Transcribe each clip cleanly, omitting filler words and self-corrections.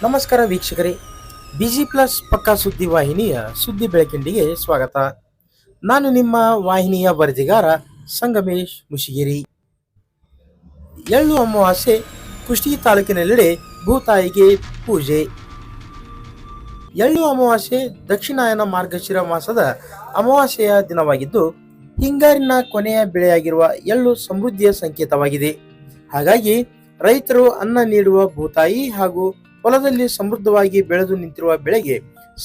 ನಮಸ್ಕಾರ ವೀಕ್ಷಕರೇ, busy plus ಪಕ್ಕಾ ಸುದ್ದಿ ವಾಹಿನಿಯ ಸುದ್ದಿ ಬೆಳಕಿಂಡಿಗೆ ಸ್ವಾಗತ. ನಾನು ನಿಮ್ಮ ವಾಹಿನಿಯ ವರದಿಗಾರ ಸಂಗಮೇಶ್ ಮುಶಿಗೇರಿ. ಎಳ್ಳು ಅಮಾವಾಸ್ಯೆ ಕುಷ್ಟಗಿ ತಾಲೂಕಿನೆಲ್ಲೆಡೆ ಭೂತಾಯಿಗೆ ಪೂಜೆ. ಎಳ್ಳು ಅಮಾವಾಸ್ಯೆ ದಕ್ಷಿಣಾಯನ ಮಾರ್ಗಶಿರ ಮಾಸದ ಅಮಾವಾಸ್ಯೆಯ ದಿನವಾಗಿದ್ದು, ಹಿಂಗಾರಿನ ಕೊನೆಯ ಬೆಳೆಯಾಗಿರುವ ಎಳ್ಳು ಸಮೃದ್ಧಿಯ ಸಂಕೇತವಾಗಿದೆ. ಹಾಗಾಗಿ ರೈತರು ಅನ್ನ ನೀಡುವ ಭೂತಾಯಿ ಹಾಗೂ ಹೊಲದಲ್ಲಿ ಸಮೃದ್ಧವಾಗಿ ಬೆಳೆದು ನಿಂತಿರುವ ಬೆಳೆಗೆ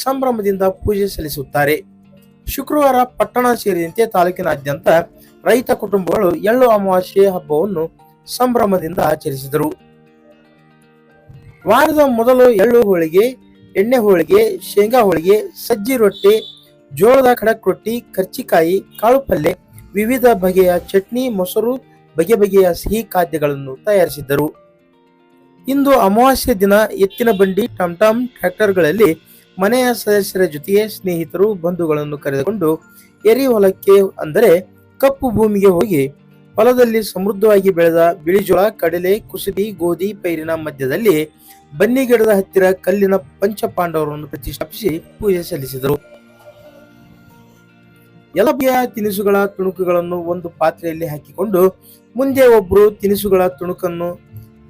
ಸಂಭ್ರಮದಿಂದ ಪೂಜೆ ಸಲ್ಲಿಸುತ್ತಾರೆ. ಶುಕ್ರವಾರ ಪಟ್ಟಣ ಸೇರಿದಂತೆ ತಾಲೂಕಿನಾದ್ಯಂತ ರೈತ ಕುಟುಂಬಗಳು ಎಳ್ಳು ಅಮಾವಾಸ್ಯೆ ಹಬ್ಬವನ್ನು ಸಂಭ್ರಮದಿಂದ ಆಚರಿಸಿದರು. ವಾರದ ಮೊದಲು ಎಳ್ಳು ಹೋಳಿಗೆ, ಎಣ್ಣೆ ಹೋಳಿಗೆ, ಶೇಂಗಾ ಹೋಳಿಗೆ, ಸಜ್ಜಿ ರೊಟ್ಟಿ, ಜೋಳದ ಖಡಕ್ ರೊಟ್ಟಿ, ಕರ್ಚಿಕಾಯಿ, ಕಾಳು ಪಲ್ಯ, ವಿವಿಧ ಬಗೆಯ ಚಟ್ನಿ, ಮೊಸರು, ಬಗೆ ಬಗೆಯ ಸಿಹಿ ಖಾದ್ಯಗಳನ್ನು ತಯಾರಿಸಿದ್ದರು. ಇಂದು ಅಮಾವಾಸ್ಯೆ ದಿನ ಎತ್ತಿನ ಬಂಡಿ, ಟಮ್ ಟ್ರ್ಯಾಕ್ಟರ್ಗಳಲ್ಲಿ ಮನೆಯ ಸದಸ್ಯರ ಜೊತೆಗೆ ಸ್ನೇಹಿತರು, ಬಂಧುಗಳನ್ನು ಕರೆದುಕೊಂಡು ಎರಿ ಹೊಲಕ್ಕೆ ಅಂದರೆ ಕಪ್ಪು ಭೂಮಿಗೆ ಹೋಗಿ ಹೊಲದಲ್ಲಿ ಸಮೃದ್ಧವಾಗಿ ಬೆಳೆದ ಬಿಳಿಜೋಳ, ಕಡಲೆ, ಕುಸುಬಿ, ಗೋಧಿ ಪೈರಿನ ಮಧ್ಯದಲ್ಲಿ ಬನ್ನಿ ಗಿಡದ ಹತ್ತಿರ ಕಲ್ಲಿನ ಪಂಚಪಾಂಡವರನ್ನು ಪ್ರತಿಷ್ಠಾಪಿಸಿ ಪೂಜೆ ಸಲ್ಲಿಸಿದರು. ಎಲ್ಲ ಬಗೆಯ ತಿನಿಸುಗಳ ತುಣುಕುಗಳನ್ನು ಒಂದು ಪಾತ್ರೆಯಲ್ಲಿ ಹಾಕಿಕೊಂಡು ಮುಂದೆ ಒಬ್ಬರು ತಿನಿಸುಗಳ ತುಣುಕನ್ನು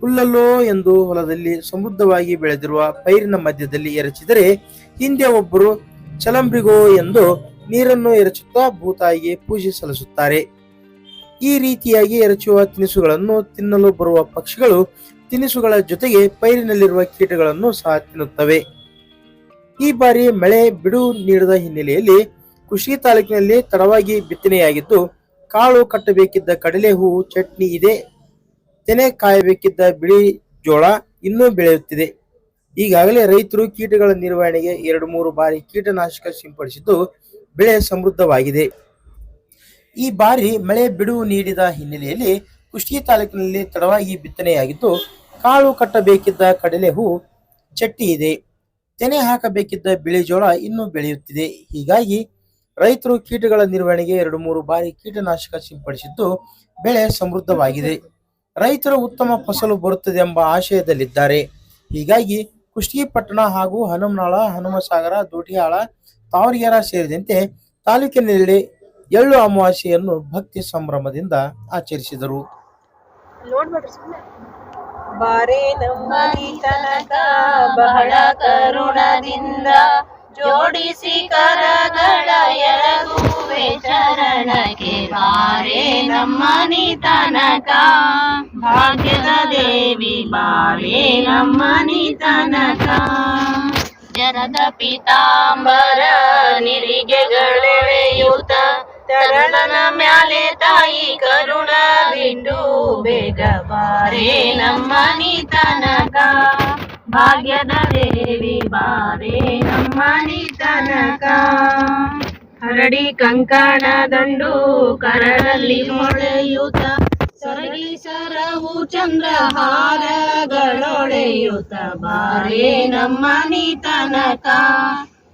ಹುಲ್ಲಲ್ಲೋ ಎಂದು ಹೊಲದಲ್ಲಿ ಸಮೃದ್ಧವಾಗಿ ಬೆಳೆದಿರುವ ಪೈರಿನ ಮಧ್ಯದಲ್ಲಿ ಎರಚಿದರೆ, ಹಿಂದೆ ಒಬ್ಬರು ಚಲಂಬ್ರಿಗೋ ಎಂದು ನೀರನ್ನು ಎರಚುತ್ತಾ ಭೂತಾಯಿಗೆ ಪೂಜೆ ಸಲ್ಲಿಸುತ್ತಾರೆ. ಈ ರೀತಿಯಾಗಿ ಎರಚುವ ತಿನಿಸುಗಳನ್ನು ತಿನ್ನಲು ಬರುವ ಪಕ್ಷಿಗಳು ತಿನಿಸುಗಳ ಜೊತೆಗೆ ಪೈರಿನಲ್ಲಿರುವ ಕೀಟಗಳನ್ನು ಸಹ ತಿನ್ನುತ್ತವೆ. ಈ ಬಾರಿ ಮಳೆ ಬಿಡು ನೀಡದ ಹಿನ್ನೆಲೆಯಲ್ಲಿ ಕುಷ್ಟಗಿ ತಾಲೂಕಿನಲ್ಲಿ ತಡವಾಗಿ ಬಿತ್ತನೆಯಾಗಿದ್ದು, ಕಾಳು ಕಟ್ಟಬೇಕಿದ್ದ ಕಡಲೆ ಹೂವು ಚಟ್ನಿ ಇದೆ, ತೆನೆ ಕಾಯಬೇಕಿದ್ದ ಬಿಳಿ ಜೋಳ ಇನ್ನೂ ಬೆಳೆಯುತ್ತಿದೆ. ಈಗಾಗಲೇ ರೈತರು ಕೀಟಗಳ ನಿರ್ವಹಣೆಗೆ 2-3 ಬಾರಿ ಕೀಟನಾಶಕ ಸಿಂಪಡಿಸಿದ್ದು ಬೆಳೆ ಸಮೃದ್ಧವಾಗಿದೆ. ಈ ಬಾರಿ ಮಳೆ ಬಿಡುವು ನೀಡಿದ ಹಿನ್ನೆಲೆಯಲ್ಲಿ ಕುಷ್ಟಗಿ ತಾಲೂಕಿನಲ್ಲಿ ತಡವಾಗಿ ಬಿತ್ತನೆಯಾಗಿದ್ದು, ಕಾಳು ಕಟ್ಟಬೇಕಿದ್ದ ಕಡಲೆ ಹೂ ಚಟ್ನಿ ಇದೆ, ತೆನೆ ಹಾಕಬೇಕಿದ್ದ ಬಿಳಿ ಜೋಳ ಇನ್ನೂ ಬೆಳೆಯುತ್ತಿದೆ. ಹೀಗಾಗಿ ರೈತರು ಕೀಟಗಳ ನಿರ್ವಹಣೆಗೆ 2-3 ಬಾರಿ ಕೀಟನಾಶಕ ಸಿಂಪಡಿಸಿದ್ದು ಬೆಳೆ ಸಮೃದ್ಧವಾಗಿದೆ. ರೈತರು ಉತ್ತಮ ಫಸಲು ಬರುತ್ತದೆ ಎಂಬ ಆಶಯದಲ್ಲಿದ್ದಾರೆ. ಹೀಗಾಗಿ ಕುಷ್ಟಗಿ ಪಟ್ಟಣ ಹಾಗೂ ಹನುಮನಾಳ, ಹನುಮಸಾಗರ, ದೋಟಿಯಾಳ, ತಾವರಗೆರೆ ಸೇರಿದಂತೆ ತಾಲೂಕಿನೆಲ್ಲೆಡೆ ಎಳ್ಳು ಅಮಾವಾಸ್ಯೆಯನ್ನು ಭಕ್ತಿ ಸಂಭ್ರಮದಿಂದ ಆಚರಿಸಿದರು. ಬಾರೆ ನಮ್ಮನಿ ತನಕ ಬಹಳ ಕರುಣದಿಂದ ಜೋಡಿಸಿ ಕರಗಳ ಎರಗುವೆ ಚರಣಕ್ಕೆ. ಬಾರೆ ನಮ್ಮನಿ ತನಕ ಭಾಗ್ಯದ ದೇವಿ, ಬಾರೆ ನಮ್ಮನಿ ತನಕ. ಜರದ ಪೀತಾಂಬರ ನಿರಿಗೆಗಳೆಳೆಯುತ್ತ ಚರಣನ ಮ್ಯಾಲೆ ತಾಯಿ ಕರುಣ ಬಿಂಡು ಬೇಗ ಬಾರೆ ನಮ್ಮನಿ ತನಕ. ಭಾಗ್ಯದ ದೇವಿ ಬಾರೆ ನಮ್ಮನಿ ತನಕ. ಹರಡಿ ಕಂಕಣ ದಂಡು ಕರಳಲ್ಲಿ ಮೊಳೆಯುತ್ತ ಸರಗಿ ಸರವು ಚಂದ್ರಹಾರಗಳೊಳೆಯುತ್ತ ಬಾರೆ ನಮ್ಮನಿ ತನಕ.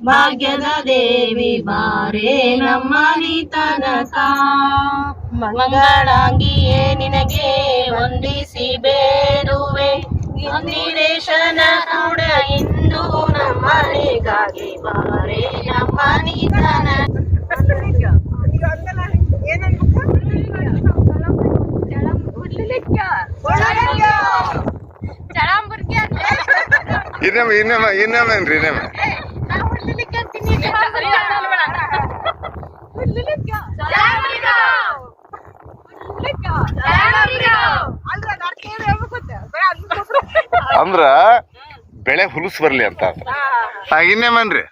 ಭಾಗ್ಯದ ದೇವಿ ಬಾರೆ ನಮ್ಮನಿ ತನಕ. ಮಂಗಳಾಂಗಿಯೇ ನಿನಗೆ ವಂದಿಸಿ ಬೇಡುವೆ, ಇಂದಿರೇಶನ ಕೂಡ ಇಂದು ನಮ್ಮನೆಗಾಗಿ ಬಾರೆ ನಮ್ಮನಿ ತನಕ. ಇನ್ನೇನ್ರಿ ಅಂದ್ರ ಬೆಳೆ ಹುಲುಸ್ ಬರ್ಲಿ ಅಂತ ಇನ್ನೇಮನ್ರಿ.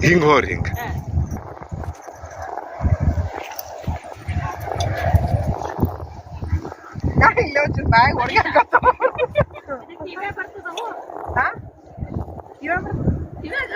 ಹಿಂಗ್ ಹೋರಿ ಹಿಂಗ ಇವಾಗ